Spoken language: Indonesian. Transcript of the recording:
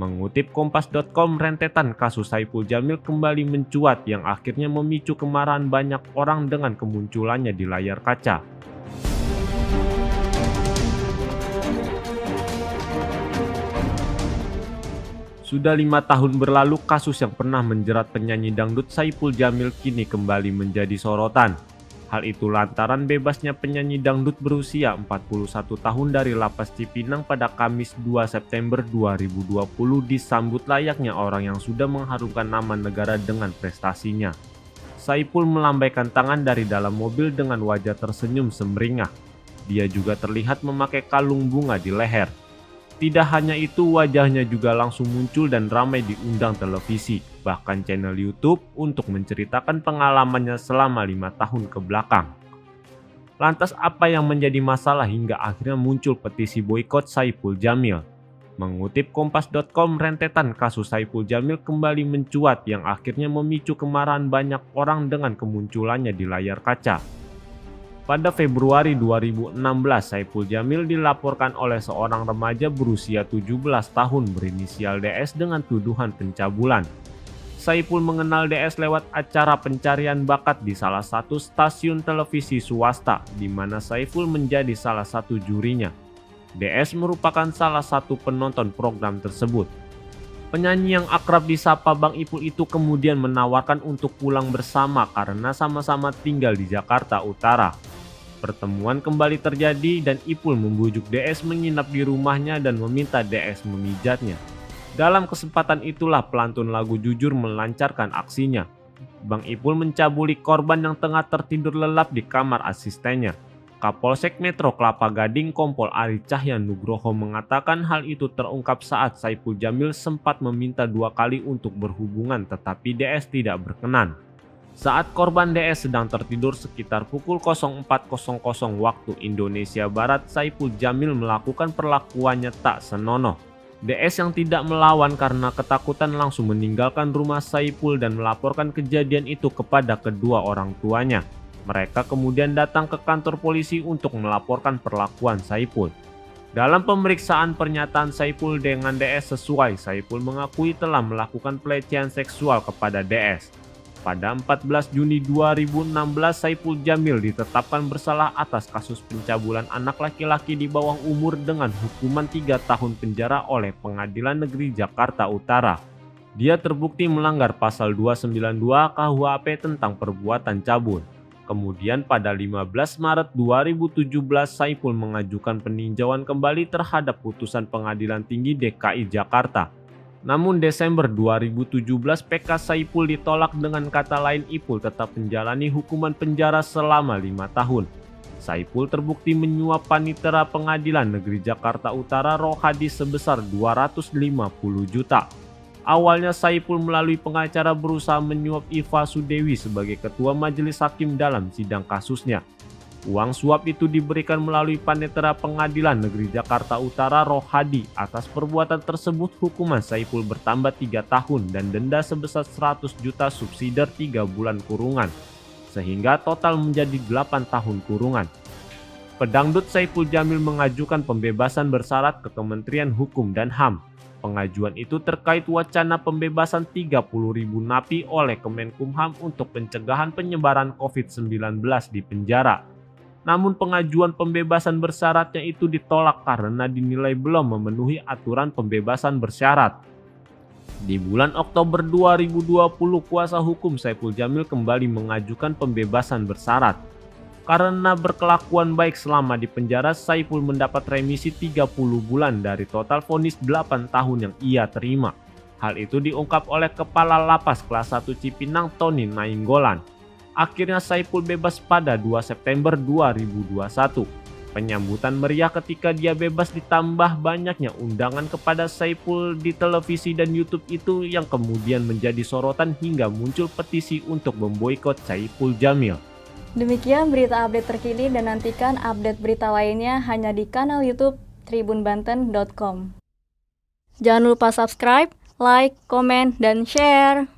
Mengutip Kompas.com, rentetan kasus Saipul Jamil kembali mencuat yang akhirnya memicu kemarahan banyak orang dengan kemunculannya di layar kaca. Sudah 5 tahun berlalu, kasus yang pernah menjerat penyanyi dangdut Saipul Jamil kini kembali menjadi sorotan. Hal itu lantaran bebasnya penyanyi dangdut berusia 41 tahun dari Lapas Cipinang pada Kamis 2 September 2020 disambut layaknya orang yang sudah mengharumkan nama negara dengan prestasinya. Saipul melambaikan tangan dari dalam mobil dengan wajah tersenyum semeringah. Dia juga terlihat memakai kalung bunga di leher. Tidak hanya itu, wajahnya juga langsung muncul dan ramai diundang televisi, bahkan channel YouTube untuk menceritakan pengalamannya selama 5 tahun ke belakang. Lantas apa yang menjadi masalah hingga akhirnya muncul petisi boikot Saipul Jamil? Mengutip Kompas.com, rentetan kasus Saipul Jamil kembali mencuat yang akhirnya memicu kemarahan banyak orang dengan kemunculannya di layar kaca. Pada Februari 2016, Saipul Jamil dilaporkan oleh seorang remaja berusia 17 tahun berinisial DS dengan tuduhan pencabulan. Saipul mengenal DS lewat acara pencarian bakat di salah satu stasiun televisi swasta, di mana Saipul menjadi salah satu jurinya. DS merupakan salah satu penonton program tersebut. Penyanyi yang akrab disapa Bang Ipul itu kemudian menawarkan untuk pulang bersama karena sama-sama tinggal di Jakarta Utara. Pertemuan kembali terjadi dan Ipul membujuk DS menginap di rumahnya dan meminta DS memijatnya. Dalam kesempatan itulah pelantun lagu Jujur melancarkan aksinya. Bang Ipul mencabuli korban yang tengah tertidur lelap di kamar asistennya. Kapolsek Metro Kelapa Gading Kompol Ari Cahya Nugroho mengatakan hal itu terungkap saat Saipul Jamil sempat meminta 2 kali untuk berhubungan tetapi DS tidak berkenan. Saat korban DS sedang tertidur sekitar pukul 04.00 waktu Indonesia Barat, Saipul Jamil melakukan perlakuannya tak senonoh. DS yang tidak melawan karena ketakutan langsung meninggalkan rumah Saipul dan melaporkan kejadian itu kepada kedua orang tuanya. Mereka kemudian datang ke kantor polisi untuk melaporkan perlakuan Saipul. Dalam pemeriksaan pernyataan Saipul dengan DS sesuai, Saipul mengakui telah melakukan pelecehan seksual kepada DS. Pada 14 Juni 2016, Saipul Jamil ditetapkan bersalah atas kasus pencabulan anak laki-laki di bawah umur dengan hukuman 3 tahun penjara oleh Pengadilan Negeri Jakarta Utara. Dia terbukti melanggar pasal 292 KUHP tentang perbuatan cabul. Kemudian pada 15 Maret 2017, Saipul mengajukan peninjauan kembali terhadap putusan Pengadilan Tinggi DKI Jakarta. Namun Desember 2017 PK Saipul ditolak, dengan kata lain Ipul tetap menjalani hukuman penjara selama 5 tahun. Saipul terbukti menyuap panitera Pengadilan Negeri Jakarta Utara Rohadi sebesar 250 juta. Awalnya Saipul melalui pengacara berusaha menyuap Iva Sudewi sebagai ketua majelis hakim dalam sidang kasusnya. Uang suap itu diberikan melalui panitera Pengadilan Negeri Jakarta Utara Rohadi. Atas perbuatan tersebut hukuman Saipul bertambah 3 tahun dan denda sebesar 100 juta subsidi 3 bulan kurungan, sehingga total menjadi 8 tahun kurungan. Pedangdut Saipul Jamil mengajukan pembebasan bersyarat ke Kementerian Hukum dan HAM. Pengajuan itu terkait wacana pembebasan 30.000 napi oleh Kemenkumham untuk pencegahan penyebaran COVID-19 di penjara. Namun pengajuan pembebasan bersyaratnya itu ditolak karena dinilai belum memenuhi aturan pembebasan bersyarat. Di bulan Oktober 2020, kuasa hukum Saipul Jamil kembali mengajukan pembebasan bersyarat. Karena berkelakuan baik selama di penjara, Saipul mendapat remisi 30 bulan dari total vonis 8 tahun yang ia terima. Hal itu diungkap oleh Kepala Lapas Kelas 1 Cipinang, Tony Nainggolan. Akhirnya Saipul bebas pada 2 September 2021. Penyambutan meriah ketika dia bebas ditambah banyaknya undangan kepada Saipul di televisi dan YouTube itu yang kemudian menjadi sorotan hingga muncul petisi untuk memboikot Saipul Jamil. Demikian berita update terkini dan nantikan update berita lainnya hanya di kanal YouTube tribunbanten.com. Jangan lupa subscribe, like, komen, dan share.